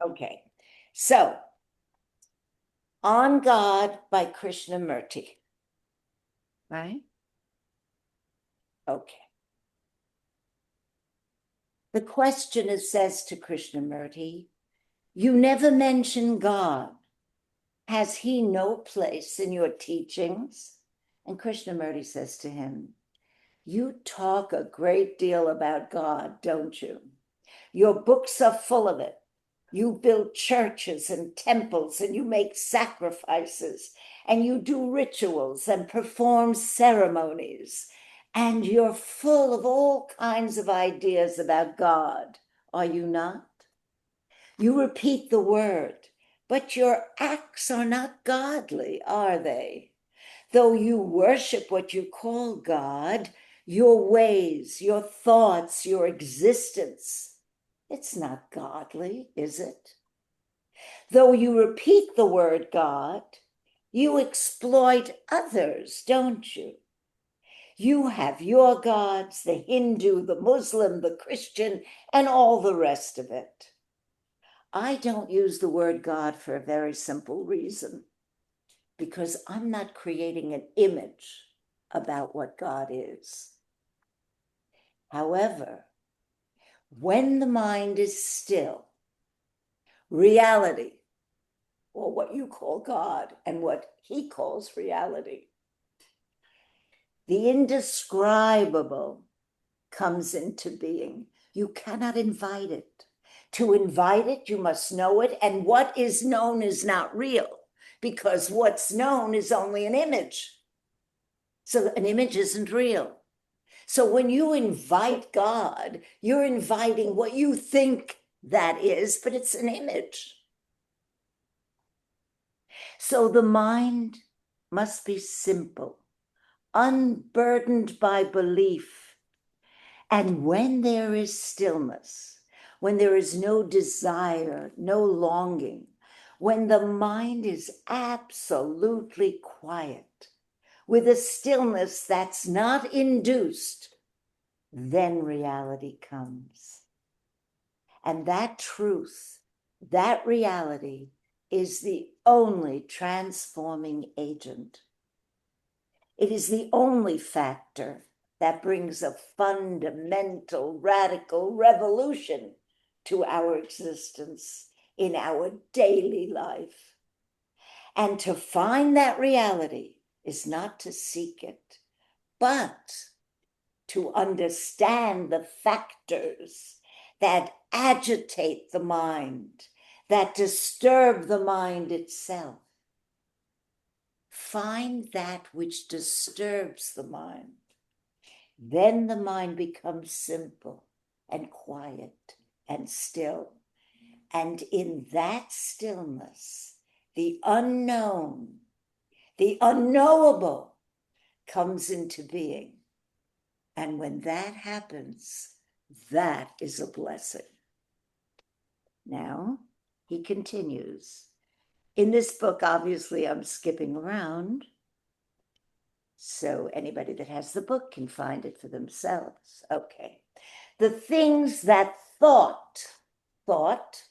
Okay. So, On God by Krishnamurti. Right? Okay. The question says to Krishnamurti, you never mention God. Has he no place in your teachings? And Krishnamurti says to him, you talk a great deal about God, don't you? Your books are full of it. You build churches and temples, and you make sacrifices, and you do rituals and perform ceremonies, and you're full of all kinds of ideas about God, are you not? You repeat the word, but your acts are not godly, are they? Though you worship what you call God, your ways, your thoughts, your existence, it's not godly, is it? Though you repeat the word God, you exploit others, don't you? You have your gods, the Hindu, the Muslim, the Christian, and all the rest of it. I don't use the word God for a very simple reason, because I'm not creating an image about what God is. However, when the mind is still, reality, or what you call God and what he calls reality, the indescribable comes into being. You cannot invite it. To invite it, you must know it, and what is known is not real, because what's known is only an image. So an image isn't real. So when you invite God, you're inviting what you think that is, but it's an image. So the mind must be simple, unburdened by belief. And when there is stillness, when there is no desire, no longing, when the mind is absolutely quiet, with a stillness that's not induced, then reality comes. And that truth, that reality, is the only transforming agent. It is the only factor that brings a fundamental, radical revolution to our existence in our daily life. And to find that reality is not to seek it, but to understand the factors that agitate the mind, that disturb the mind itself. Find that which disturbs the mind. Then the mind becomes simple and quiet and still. And in that stillness, the unknown, the unknowable comes into being. And when that happens, that is a blessing. Now, he continues. In this book, obviously, I'm skipping around, so anybody that has the book can find it for themselves. Okay. The things that thought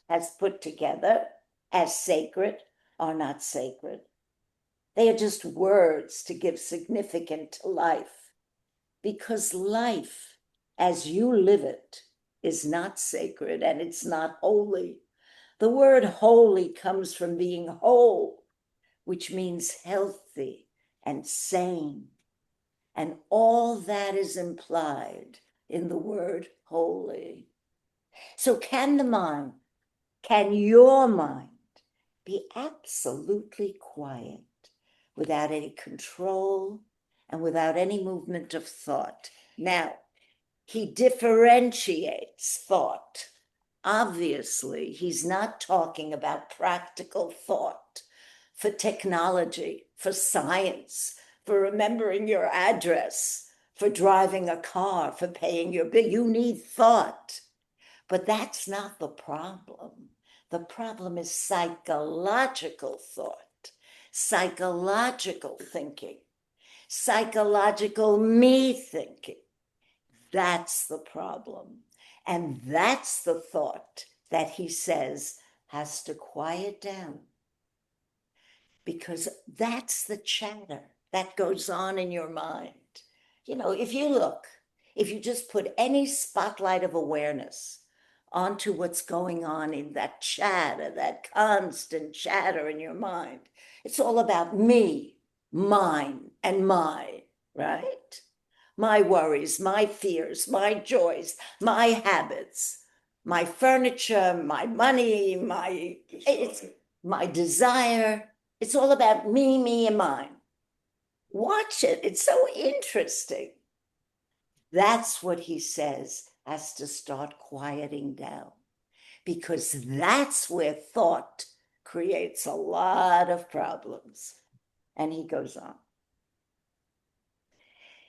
has put together as sacred are not sacred. They are just words to give significance to life, because life, as you live it, is not sacred and it's not holy. The word holy comes from being whole, which means healthy and sane. And all that is implied in the word holy. So can your mind be absolutely quiet without any control and without any movement of thought? Now, he differentiates thought. Obviously, he's not talking about practical thought for technology, for science, for remembering your address, for driving a car, for paying your bill. You need thought. But that's not the problem. The problem is psychological thought, psychological thinking, psychological me thinking. That's the problem. And that's the thought that he says has to quiet down, because that's the chatter that goes on in your mind. You know, if you just put any spotlight of awareness onto what's going on in that chatter, that constant chatter in your mind, it's all about me, mine, and mine, right? My worries, my fears, my joys, my habits, my furniture, my money, my desire. It's all about me, and mine. Watch it. It's so interesting. That's what he says has to start quieting down, because that's where thought creates a lot of problems. And he goes on.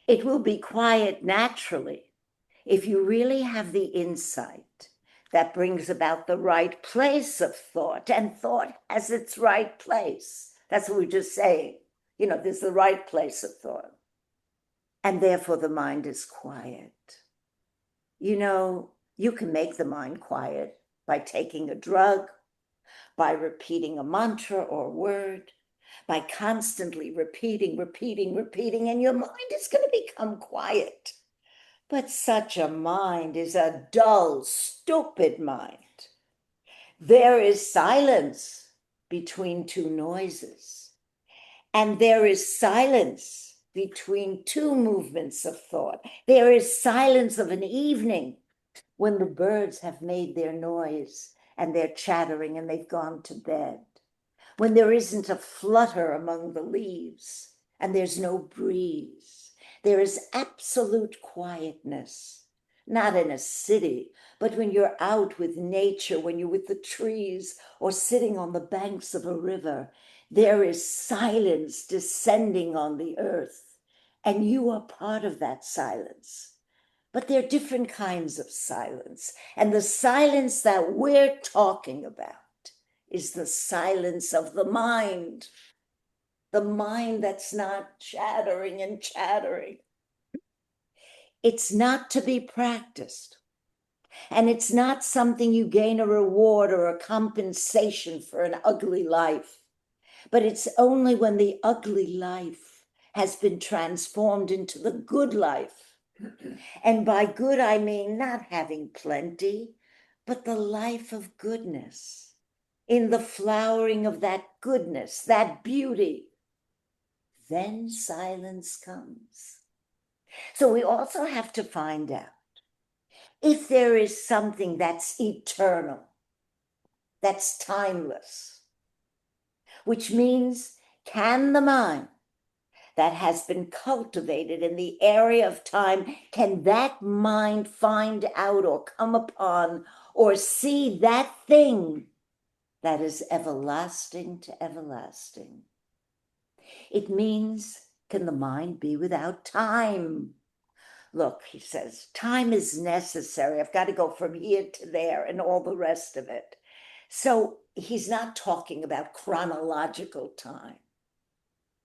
It will be quiet naturally if you really have the insight that brings about the right place of thought, and thought has its right place. That's what we're just saying. You know, there's the right place of thought. And therefore the mind is quiet. You know, you can make the mind quiet by taking a drug, by repeating a mantra or word, by constantly repeating, and your mind is going to become quiet. But such a mind is a dull, stupid mind. There is silence between two noises, and there is silence between two movements of thought. There is silence of an evening when the birds have made their noise and they're chattering and they've gone to bed, when there isn't a flutter among the leaves and there's no breeze. There is absolute quietness, not in a city, but when you're out with nature, when you're with the trees or sitting on the banks of a river, there is silence descending on the earth, and you are part of that silence. But there are different kinds of silence, and the silence that we're talking about is the silence of the mind that's not chattering and chattering. It's not to be practiced, and it's not something you gain a reward or a compensation for an ugly life, but it's only when the ugly life has been transformed into the good life. And by good, I mean not having plenty, but the life of goodness, in the flowering of that goodness, that beauty. Then silence comes. So we also have to find out if there is something that's eternal, that's timeless, which means, can the mind that has been cultivated in the area of time, can that mind find out or come upon or see that thing that is everlasting to everlasting? It means, can the mind be without time? Look, he says, time is necessary. I've got to go from here to there and all the rest of it. So he's not talking about chronological time.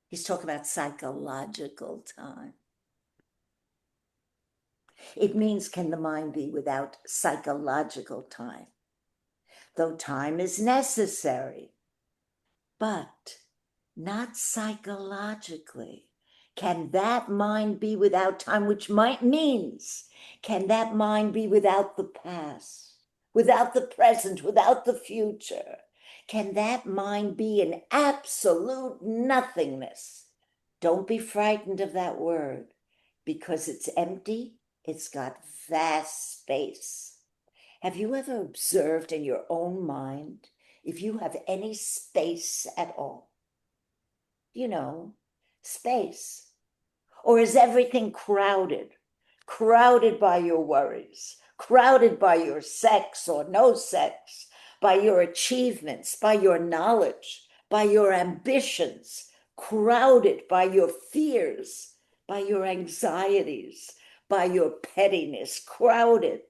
He's talking about psychological time. It means, can the mind be without psychological time? Though time is necessary, but not psychologically. Can that mind be without time, which means, can that mind be without the past, without the present, without the future? Can that mind be in absolute nothingness? Don't be frightened of that word, because it's empty. It's got vast space. Have you ever observed in your own mind if you have any space at all? You know, space. Or is everything crowded? Crowded by your worries, crowded by your sex or no sex, by your achievements, by your knowledge, by your ambitions, crowded by your fears, by your anxieties, by your pettiness, crowded.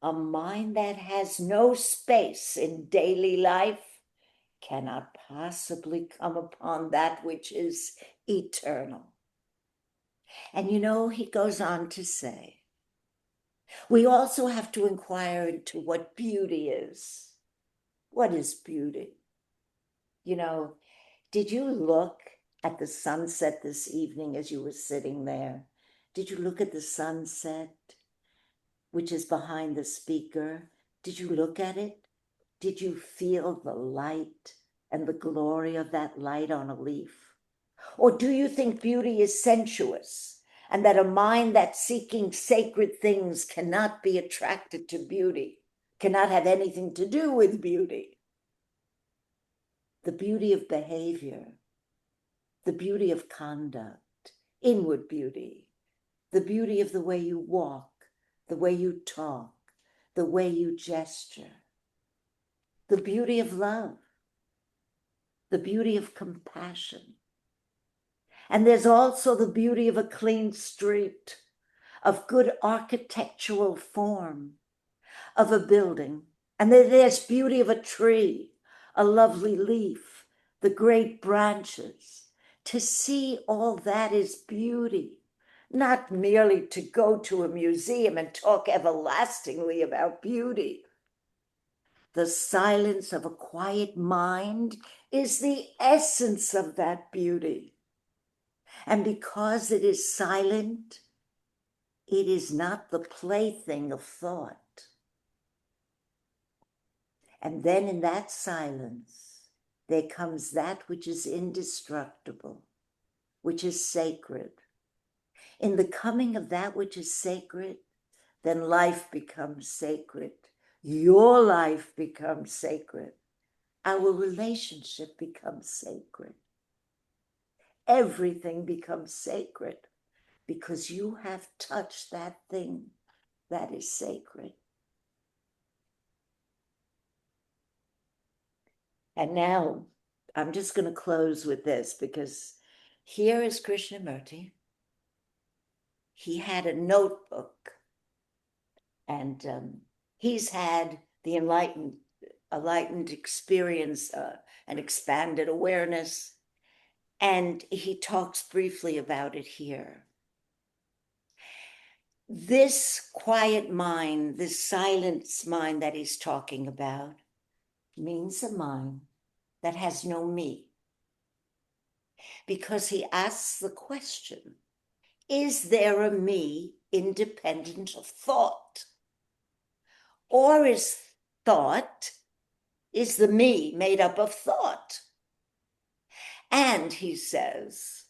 A mind that has no space in daily life cannot possibly come upon that which is eternal. And you know, he goes on to say, we also have to inquire into what beauty is. What is beauty? You know, did you look at the sunset this evening as you were sitting there? Did you look at the sunset, which is behind the speaker? Did you look at it? Did you feel the light and the glory of that light on a leaf? Or do you think beauty is sensuous and that a mind that's seeking sacred things cannot be attracted to beauty, cannot have anything to do with beauty? The beauty of behavior, the beauty of conduct, inward beauty, the beauty of the way you walk, the way you talk, the way you gesture, the beauty of love, the beauty of compassion. And there's also the beauty of a clean street, of good architectural form, of a building. And there's beauty of a tree, a lovely leaf, the great branches. To see all that is beauty, not merely to go to a museum and talk everlastingly about beauty. The silence of a quiet mind is the essence of that beauty. And because it is silent, it is not the plaything of thought. And then in that silence, there comes that which is indestructible, which is sacred. In the coming of that which is sacred, then life becomes sacred. Your life becomes sacred. Our relationship becomes sacred. Everything becomes sacred because you have touched that thing that is sacred. And now I'm just going to close with this, because here is Krishnamurti. He had a notebook, and he's had the enlightened experience, and expanded awareness. And he talks briefly about it here. This quiet mind, this silence mind that he's talking about, means a mind that has no me. Because he asks the question, is there a me independent of thought? Or is the me made up of thought? And he says,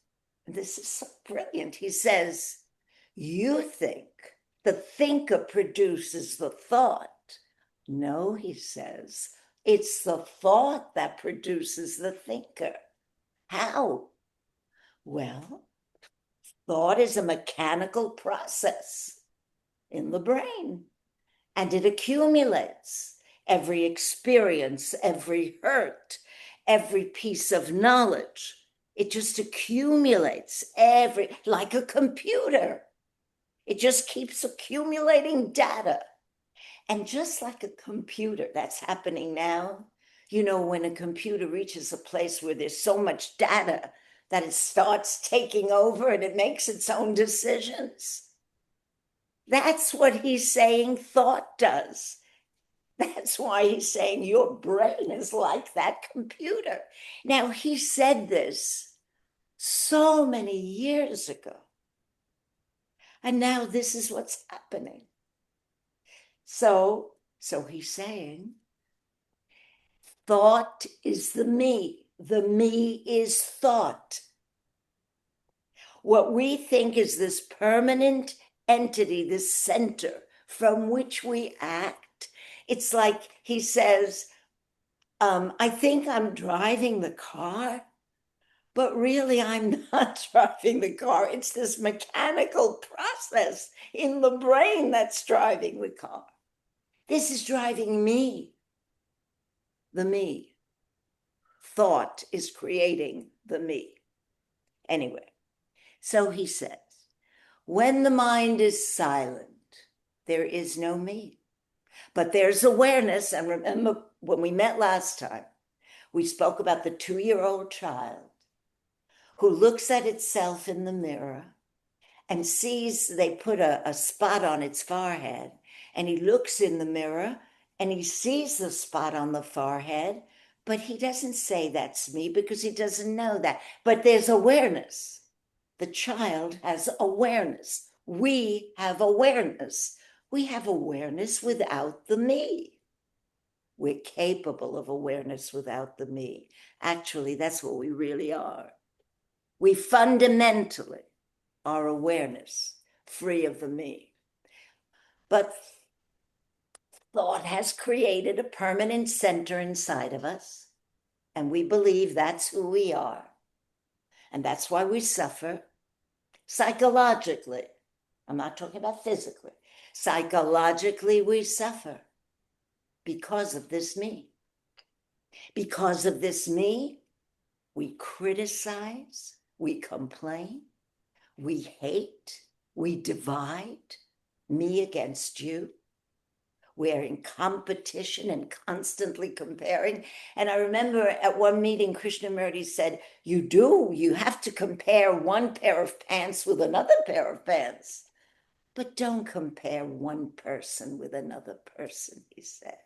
this is so brilliant, he says, you think the thinker produces the thought. No, he says, it's the thought that produces the thinker. How? Well, thought is a mechanical process in the brain, and it accumulates. Every experience, every hurt, every piece of knowledge, it just accumulates, like a computer. It just keeps accumulating data. And just like a computer, that's happening now. You know, when a computer reaches a place where there's so much data that it starts taking over and it makes its own decisions. That's what he's saying thought does. That's why he's saying your brain is like that computer. Now, he said this so many years ago. And now this is what's happening. So he's saying, thought is the me. The me is thought. What we think is this permanent entity, this center from which we act. It's like he says, I think I'm driving the car, but really I'm not driving the car. It's this mechanical process in the brain that's driving the car. This is driving me, the me. Thought is creating the me. Anyway, so he says, when the mind is silent, there is no me. But there's awareness. And remember, when we met last time, we spoke about the 2-year-old child who looks at itself in the mirror and sees they put a spot on its forehead, and he looks in the mirror and he sees the spot on the forehead, but he doesn't say that's me because he doesn't know that. But there's awareness. The child has awareness. We have awareness. We have awareness without the me. We're capable of awareness without the me. Actually, that's what we really are. We fundamentally are awareness, free of the me. But thought has created a permanent center inside of us, and we believe that's who we are. And that's why we suffer psychologically. I'm not talking about physically. Psychologically, we suffer because of this me. Because of this me, we criticize, we complain, we hate, we divide, me against you. We're in competition and constantly comparing. And I remember at one meeting, Krishnamurti said, you have to compare one pair of pants with another pair of pants. But don't compare one person with another person, he said.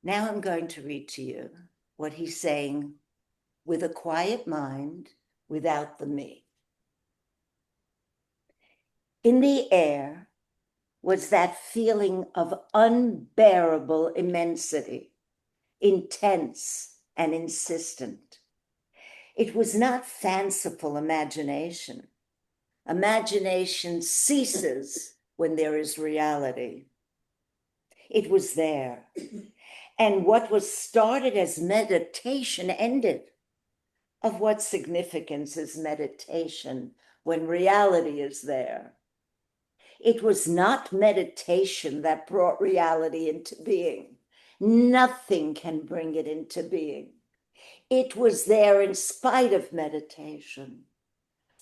Now I'm going to read to you what he's saying with a quiet mind, without the me. In the air was that feeling of unbearable immensity, intense and insistent. It was not fanciful imagination. Imagination ceases when there is reality. It was there. And what was started as meditation ended. Of what significance is meditation when reality is there? It was not meditation that brought reality into being. Nothing can bring it into being. It was there in spite of meditation.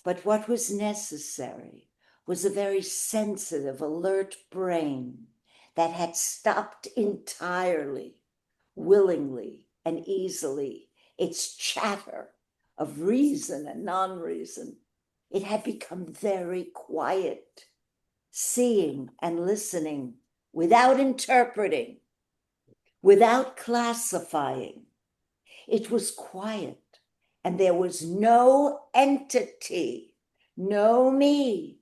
But what was necessary was a very sensitive, alert brain that had stopped entirely, willingly and easily, its chatter of reason and non-reason. It had become very quiet, seeing and listening without interpreting, without classifying. It was quiet, and there was no entity, no me,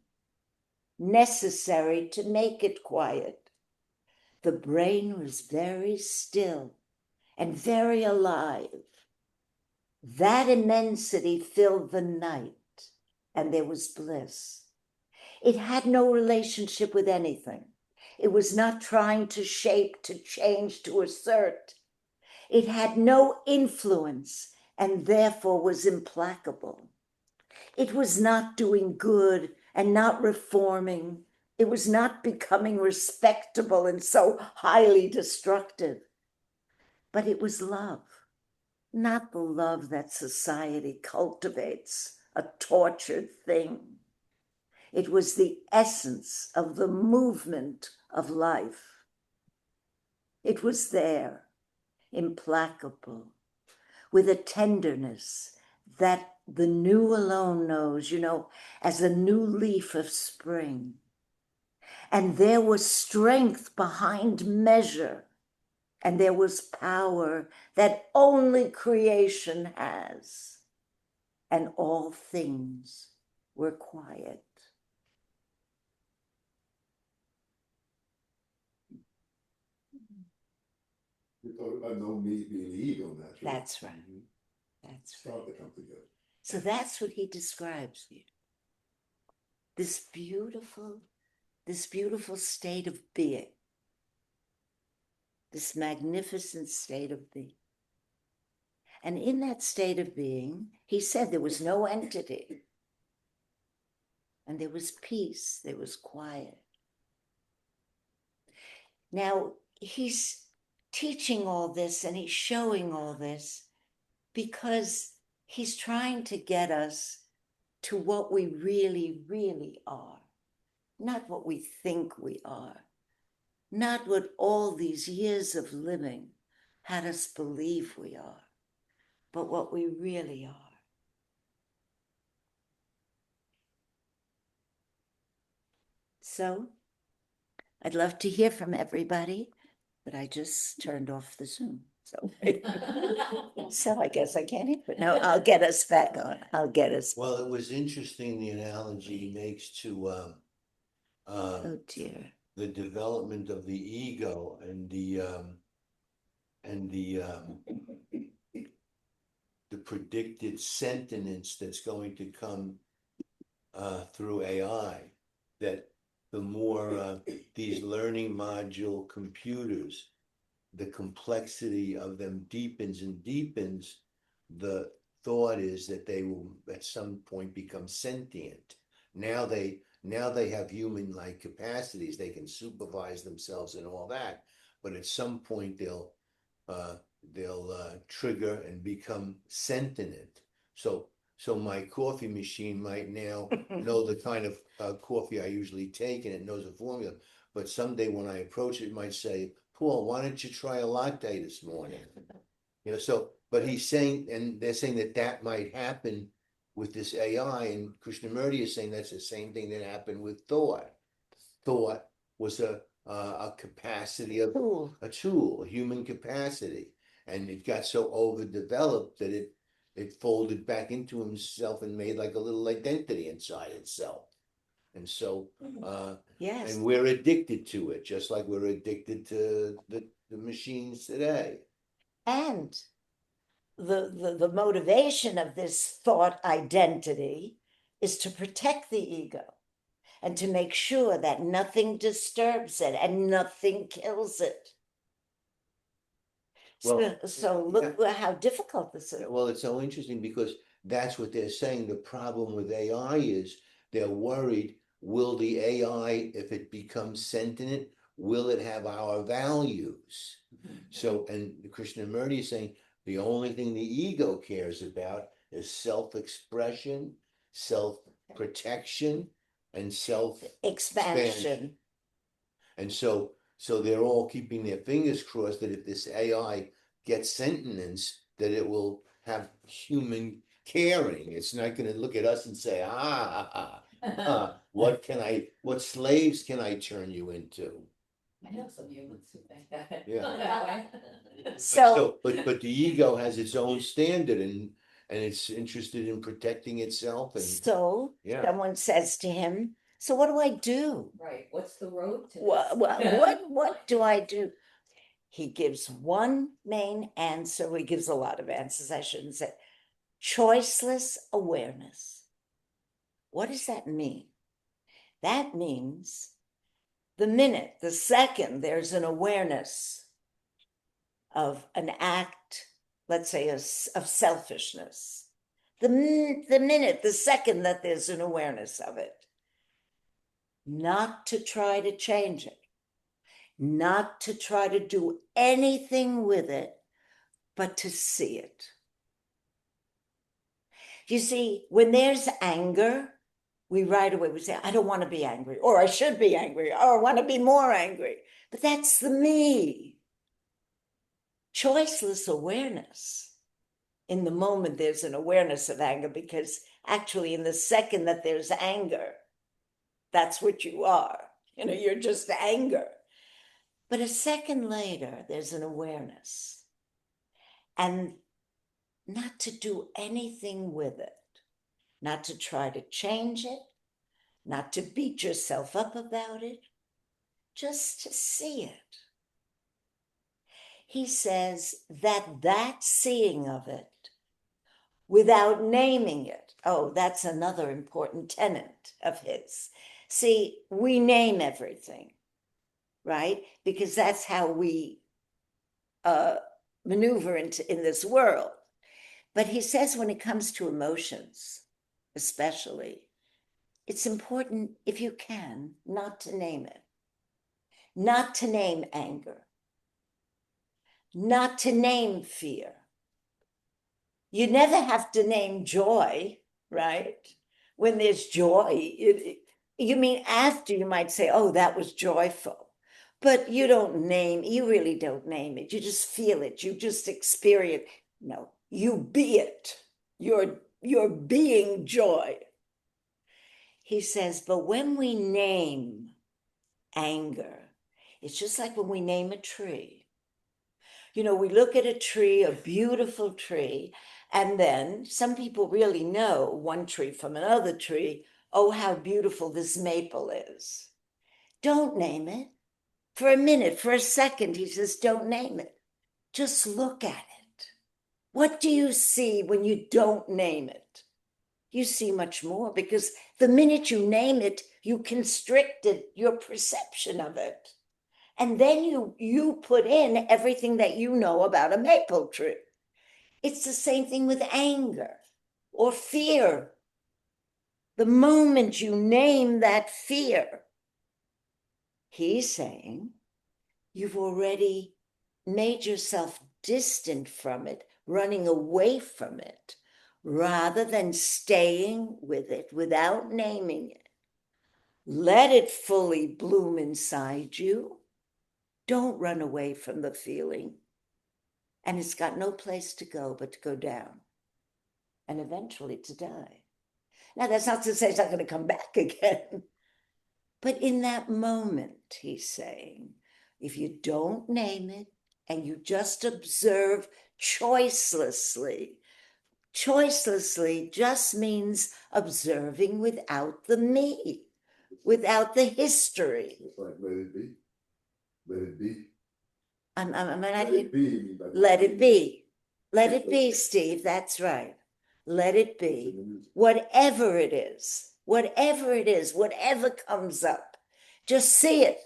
necessary to make it quiet. The brain was very still and very alive. That immensity filled the night, and there was bliss. It had no relationship with anything. It was not trying to shape, to change, to assert. It had no influence and therefore was implacable. It was not doing good and not reforming. It was not becoming respectable and so highly destructive. But it was love, not the love that society cultivates, a tortured thing. It was the essence of the movement of life. It was there, implacable, with a tenderness that the new alone knows, as a new leaf of spring. And there was strength behind measure, and there was power that only creation has. And all things were quiet. You talk about no me being ego naturally. That's right. That's right. Start to come together. So that's what he describes here. This beautiful state of being. This magnificent state of being. And in that state of being, he said there was no entity. And there was peace, there was quiet. Now, he's teaching all this and he's showing all this because he's trying to get us to what we really, really are. Not what we think we are. Not what all these years of living had us believe we are, but what we really are. So, I'd love to hear from everybody, but I just turned off the Zoom. So, so I guess I can't hear. No, I'll get us back on. I'll get us. Well, it was interesting, the analogy he makes to Oh dear. the development of the ego and the predicted sentience that's going to come through AI, that the more these learning module computers, the complexity of them deepens and deepens, the thought is that they will at some point become sentient. Now they have human-like capacities, they can supervise themselves and all that, but at some point they'll trigger and become sentient. So my coffee machine might now know the kind of coffee I usually take, and it knows the formula. But someday when I approach it, it might say, "Paul, why don't you try a latte this morning?" So, but he's saying, and they're saying that might happen with this AI, and Krishnamurti is saying that's the same thing that happened with thought. Thought was a capacity of a tool, a human capacity, and it got so overdeveloped that it folded back into himself and made like a little identity inside itself. And so, Yes. and we're addicted to it, just like we're addicted to the machines today. And the motivation of this thought identity is to protect the ego and to make sure that nothing disturbs it and nothing kills it. Well, so look how difficult this is. Well, it's so interesting because that's what they're saying. The problem with AI is they're worried, will the AI, if it becomes sentient, will it have our values? So, and Krishnamurti is saying the only thing the ego cares about is self-expression, self-protection, and self-expansion. And so they're all keeping their fingers crossed that if this AI gets sentience, that it will have human caring. It's not going to look at us and say, what slaves can I turn you into? I know some humans who think that. Yeah. So, but the ego has its own standard, and it's interested in protecting itself. And someone says to him, "So what do I do?" Right. What's the road to what do I do? He gives one main answer. Well, he gives a lot of answers, I shouldn't say. Choiceless awareness. What does that mean? That means the minute, the second there's an awareness of an act, let's say of selfishness, the minute, the second that there's an awareness of it, not to try to change it, not to try to do anything with it, but to see it. You see, when there's anger, we right away would say, "I don't want to be angry," or "I should be angry," or "I want to be more angry." But that's the me. Choiceless awareness. In the moment, there's an awareness of anger, because actually in the second that there's anger, that's what you are. You're just anger. But a second later, there's an awareness. And not to do anything with it, not to try to change it, not to beat yourself up about it, just to see it. He says that seeing of it without naming it, that's another important tenet of his. See, we name everything, right? Because that's how we maneuver in this world. But he says when it comes to emotions, especially, it's important, if you can, not to name it. Not to name anger. Not to name fear. You never have to name joy, right? When there's joy, you mean after you might say, "Oh, that was joyful." But you really don't name it. You just feel it. You just experience. No, you be it. You're being joy. He says, but when we name anger, It's just like when we name a tree. You know, we look at a tree, a beautiful tree, and then some people really know one tree from another tree. Oh, how beautiful this maple is. Don't name it. For a minute, for a second, he says, don't name it. Just look at it. What do you see when you don't name it? You see much more, because the minute you name it, you constricted your perception of it. And then you put in everything that you know about a maple tree. It's the same thing with anger or fear. The moment you name that fear, he's saying you've already made yourself distant from it, running away from it, rather than staying with it without naming it. Let it fully bloom inside you. Don't run away from the feeling. And it's got no place to go but to go down and eventually to die. Now, that's not to say it's not going to come back again. But in that moment, he's saying, if you don't name it and you just observe choicelessly, choicelessly just means observing without the me, without the history. It's like, let it be. Let it be. I'm not Let it be. Let it be. Let it be, Steve. That's right. Let it be. Whatever it is, whatever it is, whatever comes up, just see it,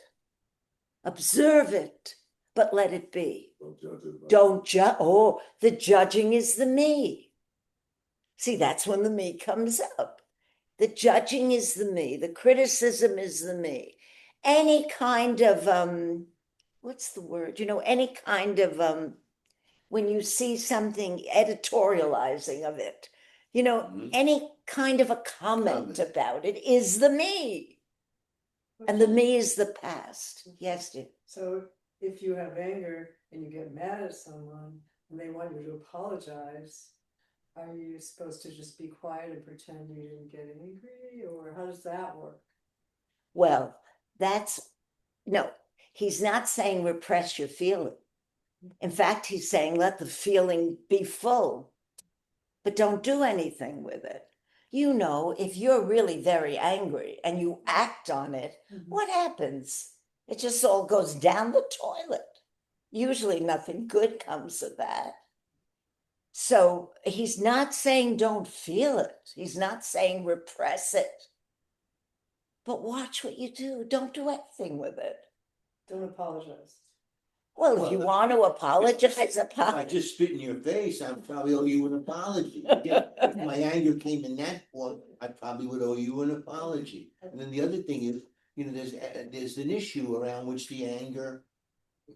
observe it, but let it be. Don't judge it. Don't judge. Oh, the judging is the me. See, that's when the me comes up. The judging is the me. The criticism is the me. Any kind of, what's the word? You know, any kind of, when you see something, editorializing of it, you know, any kind of a comment about it is the me. And the me is the past. Yes, dear. So if you have anger and you get mad at someone and they want you to apologize, are you supposed to just be quiet and pretend you didn't get angry, or how does that work? Well, no, he's not saying repress your feeling. In fact, he's saying let the feeling be full, but don't do anything with it. You know, if you're really very angry and you act on it, what happens? It just all goes down the toilet. Usually nothing good comes of that. So he's not saying don't feel it. He's not saying repress it. But watch what you do. Don't do anything with it. Don't apologize. Well, if you want to apologize, If I apologize. just spit in your face, I'd probably owe you an apology. Again, if my anger came in that form, I probably would owe you an apology. And then the other thing is, you know, there's an issue around which the anger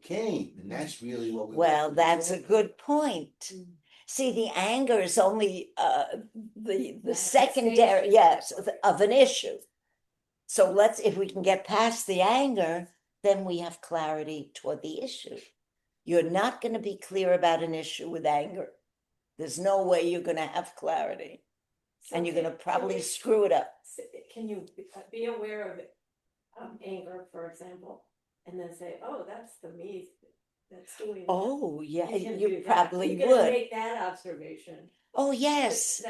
came, and that's really what we. Well, that's a good point. See, the anger is only the secondary, yes, of an issue. So if we can get past the anger, then we have clarity toward the issue. You're not going to be clear about an issue with anger. There's no way you're going to have clarity. And you're going to probably screw it up. Can you be aware of anger, for example, and then say, oh, that's the me that's doing that. Oh, yeah, can you do that. probably You would. can make that observation. Oh, yes.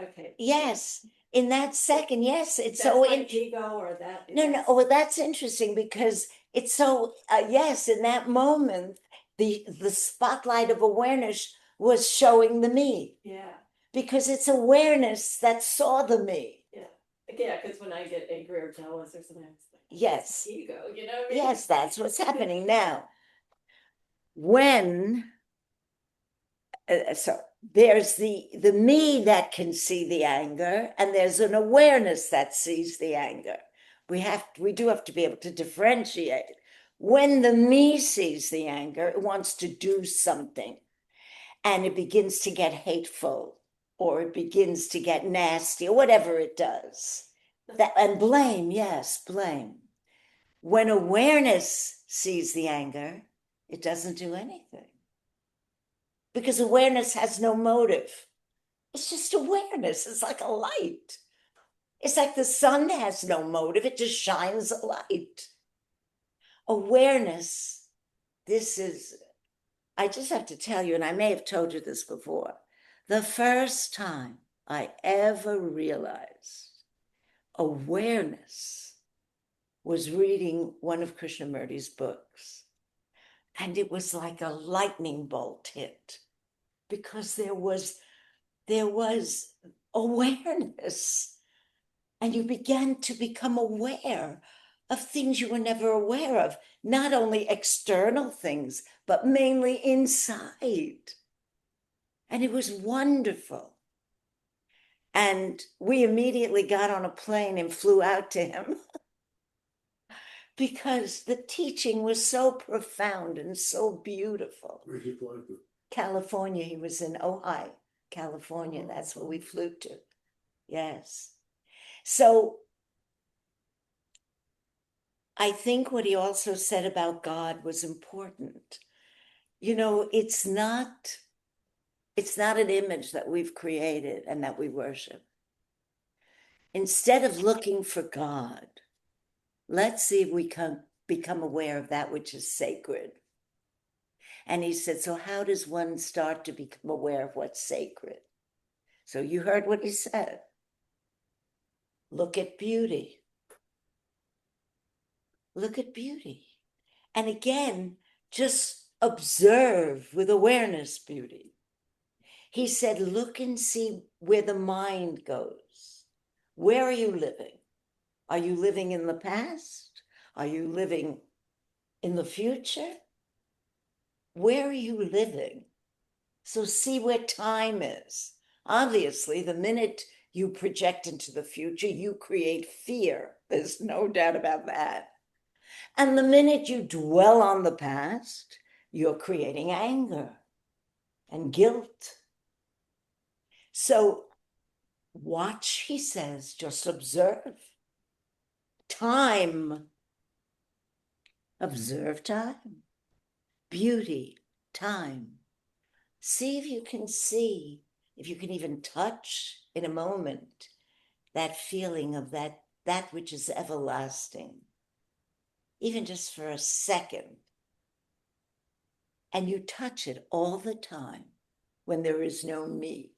Okay. Yes. In that second, yes. It's That's so my ego, or that. No. Well, that's interesting because it's so, yes, in that moment, the spotlight of awareness was showing the me. Yeah. Because it's awareness that saw the me. Yeah, because when I get angry or jealous or something, it's like, Yes. ego, you know what I mean? Yes, that's what's happening now. When, so there's the me that can see the anger, and there's an awareness that sees the anger. We do have to be able to differentiate. When the me sees the anger, it wants to do something, and it begins to get hateful, or it begins to get nasty, or whatever it does. And blame, yes, blame. When awareness sees the anger, it doesn't do anything. Because awareness has no motive. It's just awareness. It's like a light. It's like the sun has no motive. It just shines a light. Awareness, I just have to tell you, and I may have told you this before, the first time I ever realized awareness was reading one of Krishnamurti's books. And it was like a lightning bolt hit, because there was awareness, and you began to become aware of things you were never aware of, not only external things, but mainly inside. And it was wonderful. And we immediately got on a plane and flew out to him because the teaching was so profound and so beautiful. Where'd you fly to? California, he was in Ojai, California. That's where we flew to. Yes. So I think what he also said about God was important. It's not an image that we've created and that we worship. Instead of looking for God, let's see if we can become aware of that which is sacred. And he said, so how does one start to become aware of what's sacred? So you heard what he said. Look at beauty. Look at beauty. And again, just observe with awareness beauty. He said, look and see where the mind goes. Where are you living? Are you living in the past? Are you living in the future? Where are you living? So see where time is. Obviously, the minute you project into the future, you create fear. There's no doubt about that. And the minute you dwell on the past, you're creating anger and guilt. So watch, he says, just observe. Time. Observe time. Beauty, time. See if you can see, if you can even touch in a moment, that feeling of that which is everlasting, even just for a second. And you touch it all the time when there is no me.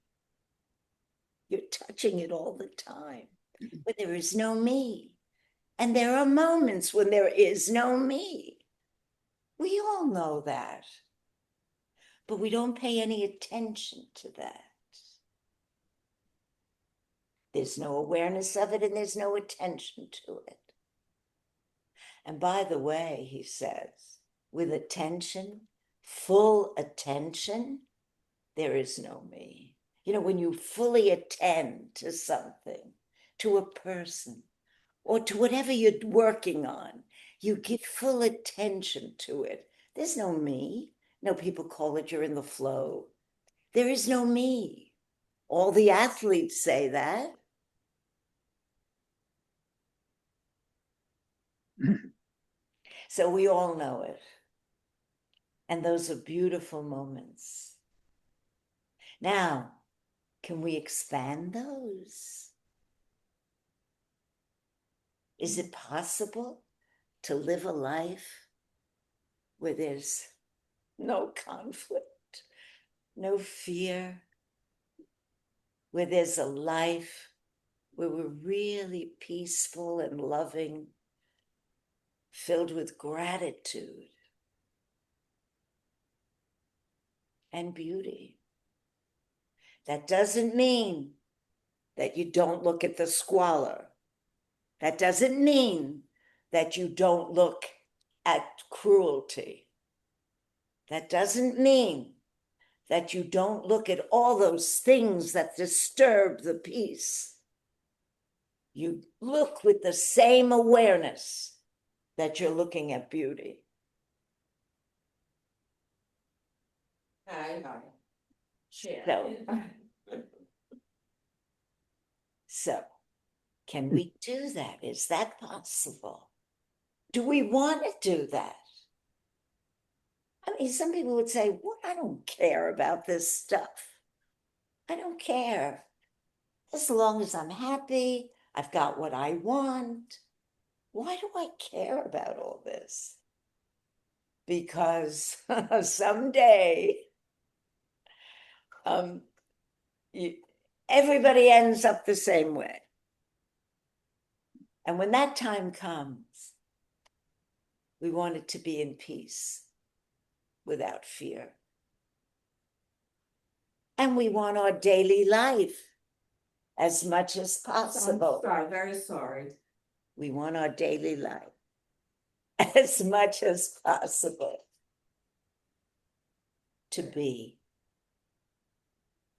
You're touching it all the time when there is no me. And there are moments when there is no me. We all know that. But we don't pay any attention to that. There's no awareness of it and there's no attention to it. And by the way, he says, with attention, full attention, there is no me. When you fully attend to something, to a person, or to whatever you're working on, you give full attention to it. There's no me. No, people call it you're in the flow. There is no me. All the athletes say that. So we all know it. And those are beautiful moments. Now, can we expand those? Is it possible to live a life where there's no conflict, no fear, where there's a life where we're really peaceful and loving, filled with gratitude and beauty? That doesn't mean that you don't look at the squalor. That doesn't mean that you don't look at cruelty. That doesn't mean that you don't look at all those things that disturb the peace. You look with the same awareness that you're looking at beauty. I know. So, can we do that? Is that possible? Do we want to do that? I mean, some people would say, well, I don't care about this stuff. I don't care. As long as I'm happy, I've got what I want. Why do I care about all this? because someday everybody ends up the same way. And when that time comes, we want it to be in peace, without fear. And we want our daily life as much as possible. I'm sorry, very sorry. We want our daily life as much as possible to be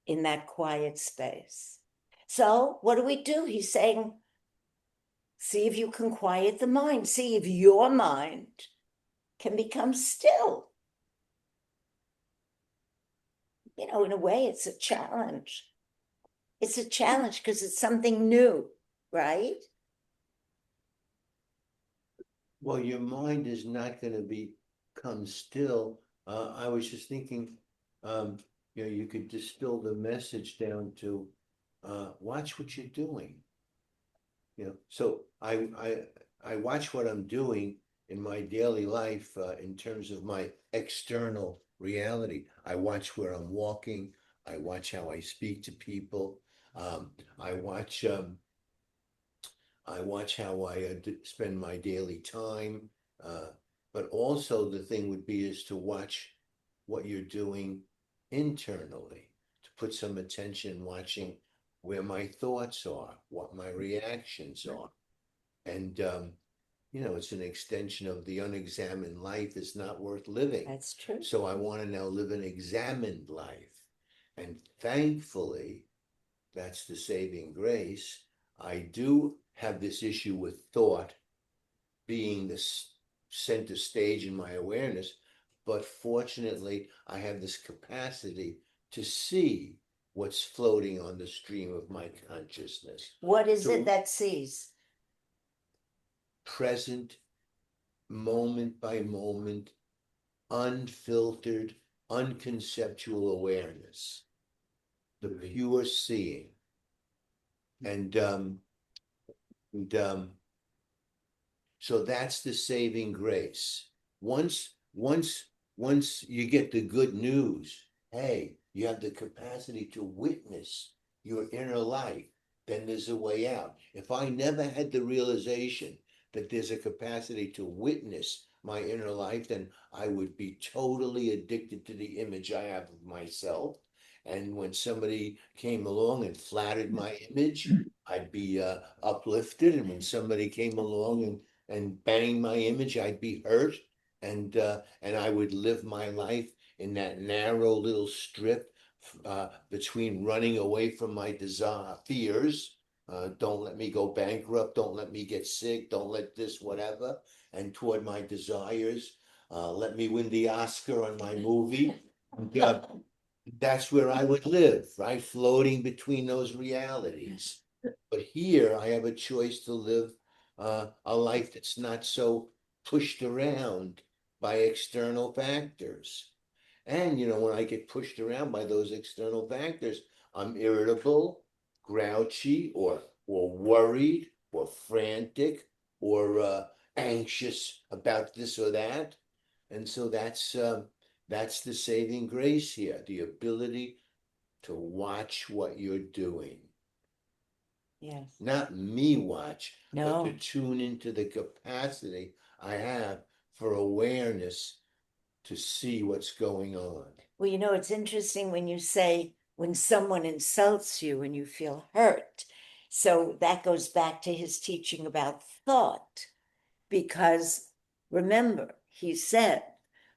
in that quiet space. So what do? He's saying, see if you can quiet the mind. See if your mind can become still. You know, in a way, it's a challenge. It's a challenge because it's something new, right? Well, your mind is not going to become still. I was just thinking, you know, you could distill the message down to watch what you're doing. You know, so I watch what I'm doing in my daily life in terms of my external reality. I watch where I'm walking. I watch how I speak to people. I watch how I spend my daily time. But also the thing would be is to watch what you're doing internally, to put some attention watching where my thoughts are, what my reactions are. And, you know, it's an extension of the unexamined life is not worth living. That's true. So I want to now live an examined life. And thankfully, that's the saving grace. I do have this issue with thought being the center stage in my awareness, but fortunately, I have this capacity to see what's floating on the stream of my consciousness. What is So- it that sees? Present, moment by moment, unfiltered, unconceptual awareness, the pure seeing. And so that's the saving grace. Once you get the good news, hey, you have the capacity to witness your inner life, then there's a way out. If I never had the realization that there's a capacity to witness my inner life, then I would be totally addicted to the image I have of myself. And when somebody came along and flattered my image, I'd be uplifted. And when somebody came along and banged my image, I'd be hurt. And I would live my life in that narrow little strip between running away from my fears. Don't let me go bankrupt. Don't let me get sick. Don't let this, whatever. And toward my desires. Let me win the Oscar on my movie. That's where I would live, right? Floating between those realities. But here I have a choice to live a life that's not so pushed around by external factors. And, you know, when I get pushed around by those external factors, I'm irritable, grouchy, or worried, or frantic, or anxious about this or that. And so that's the saving grace here, the ability to watch what you're doing. Yes. Not me watch, No. but to tune into the capacity I have for awareness to see what's going on. Well, you know, it's interesting when you say when someone insults you and you feel hurt. So that goes back to his teaching about thought, because remember, he said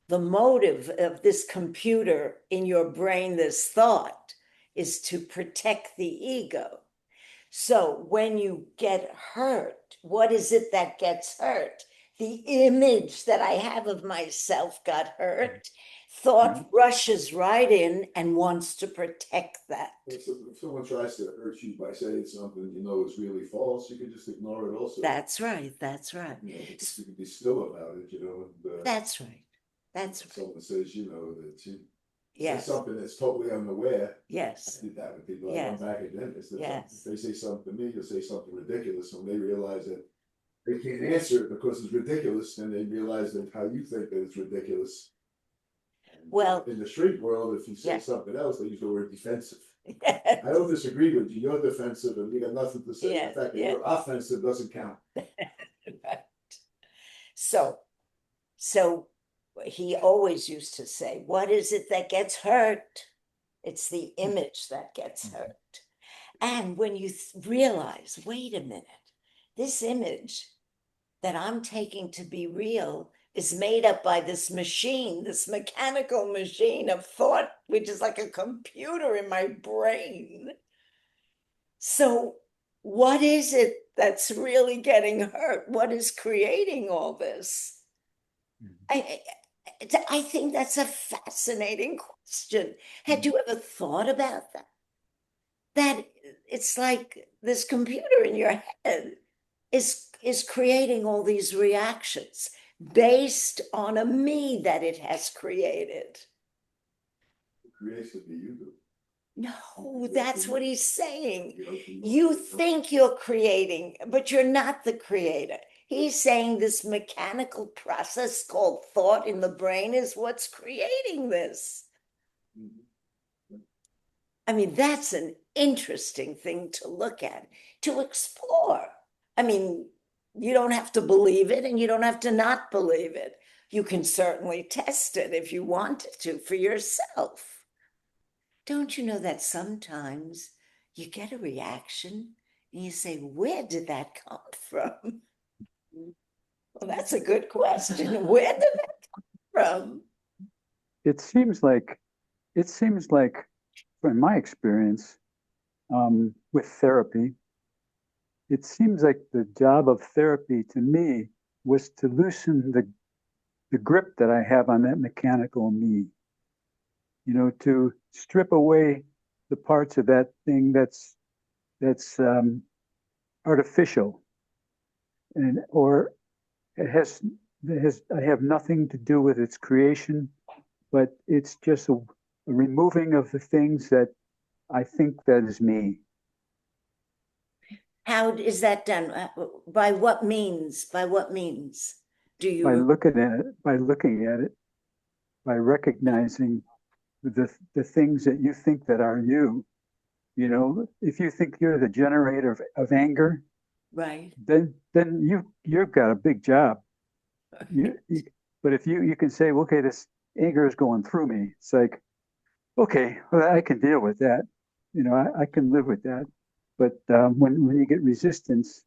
the motive of this computer in your brain, this thought, is to protect the ego. So when you get hurt, what is it that gets hurt? The image that I have of myself got hurt. Thought rushes right in and wants to protect that. If someone tries to hurt you by saying something you know is really false, you can just ignore it also. That's right. That's right. You know, you can be still about it, you know. And, That's right. That's right. someone says, you know, that you Yes. say something that's totally unaware. Yes. I did that with people. Yes. I come back again. If Yes. they say something to me, they'll say something ridiculous when they realize that they can't answer it because it's ridiculous, and they realize that how you think that it's ridiculous. Well, In the street world, if you say yeah. something else, they use the word defensive. I don't disagree with you. You're defensive, and you got nothing to say. Yeah, In fact, yeah. you're offensive doesn't count. So he always used to say, what is it that gets hurt? It's the image that gets hurt. And when you realize, wait a minute, this image that I'm taking to be real is made up by this machine, this mechanical machine of thought, which is like a computer in my brain. So, what is it that's really getting hurt? What is creating all this? I think that's a fascinating question. Had you ever thought about that? That it's like this computer in your head is creating all these reactions based on a me that it has created. It creates what you do. No, that's what he's saying. You think you're creating, but you're not the creator. He's saying this mechanical process called thought in the brain is what's creating this. I mean, that's an interesting thing to look at, to explore. I mean, you don't have to believe it and you don't have to not believe it. You can certainly test it if you wanted to for yourself. Don't you know that sometimes you get a reaction and you say, where did that come from? Well, that's a good question. Where did that come from? It seems like, from my experience with therapy, it seems like the job of therapy to me was to loosen the grip that I have on that mechanical me. You know, to strip away the parts of that thing that's artificial, and or I have nothing to do with its creation, but it's just a removing of the things that I think that is me. How is that done? By what means? By what means do you? By looking at it, by recognizing the things that you think that are you. You know, if you think you're the generator of anger, right, then you've got a big job. But if you can say, okay, this anger is going through me, it's like, okay, well, I can deal with that. You know, I can live with that. But when you get resistance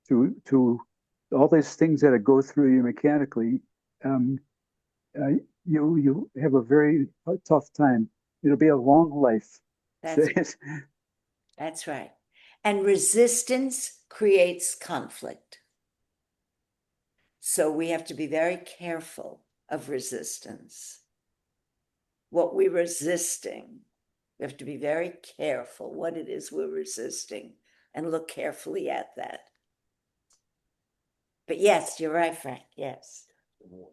to all these things that go through you mechanically, you have a very tough time. It'll be a long life. That's right. And resistance creates conflict. So we have to be very careful of resistance. What we're resisting, we have to be very careful what it is we're resisting and look carefully at that. But yes, you're right, Frank. Yes. Okay.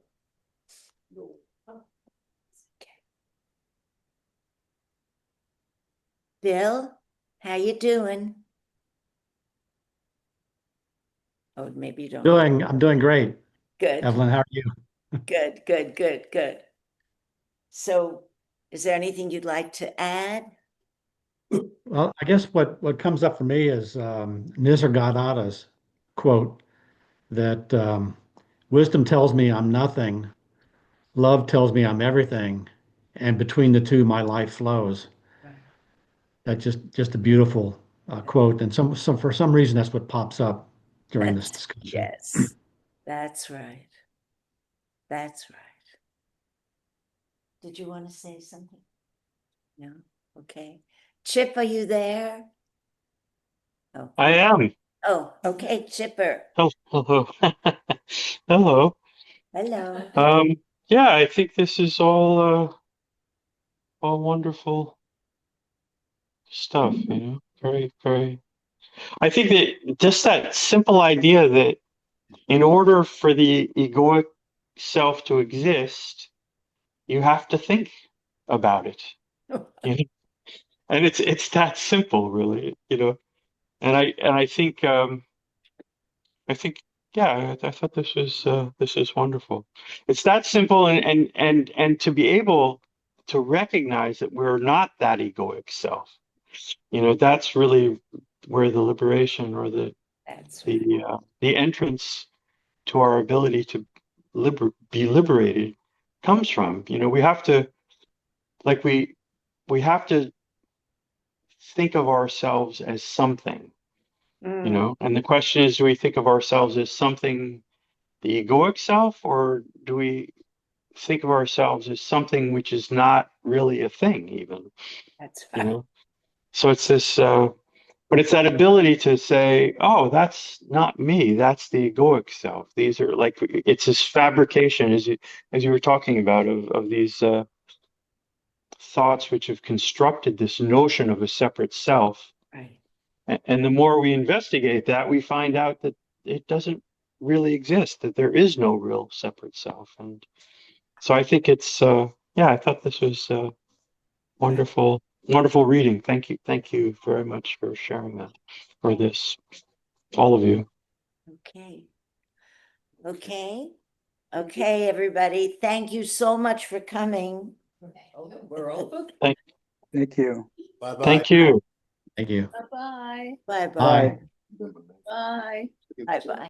Bill, how you doing? Oh, maybe you don't. I'm doing great. Good. Evelyn, how are you? Good. So, is there anything you'd like to add? Well, I guess what comes up for me is Nisargadatta's quote that wisdom tells me I'm nothing, love tells me I'm everything, and between the two, my life flows. Right. That's just a beautiful quote, and for some reason that's what pops up during this discussion. Yes, that's right. That's right. Did you want to say something? No? Okay. Chip, are you there? Oh. I am. Oh, okay, Chipper. Oh, hello. Hello. Hello. Yeah, I think this is all wonderful stuff, Very, very. I think that just that simple idea that in order for the egoic self to exist, you have to think about it. You know? And it's that simple, really, And I think yeah, I thought this was wonderful. It's that simple, and to be able to recognize that we're not that egoic self. That's really where the liberation or That's right. the entrance to our ability to be liberated comes from. We have to, like we have to think of ourselves as something, and the question is, do we think of ourselves as something, the egoic self, or do we think of ourselves as something which is not really a thing even, That's you right. know? So it's this, but it's that ability to say, oh, that's not me. That's the egoic self. These are like, it's this fabrication as you were talking about of these thoughts which have constructed this notion of a separate self. Right. And the more we investigate that, we find out that it doesn't really exist, that there is no real separate self. And so I think it's, I thought this was wonderful, wonderful reading. Thank you. Thank you very much for sharing that, for this, all of you. Okay. Okay, everybody. Thank you so much for coming. We're open. Thank you. Bye-bye. Thank you. Thank you. Bye-bye. Bye-bye. Bye. Bye. Bye-bye.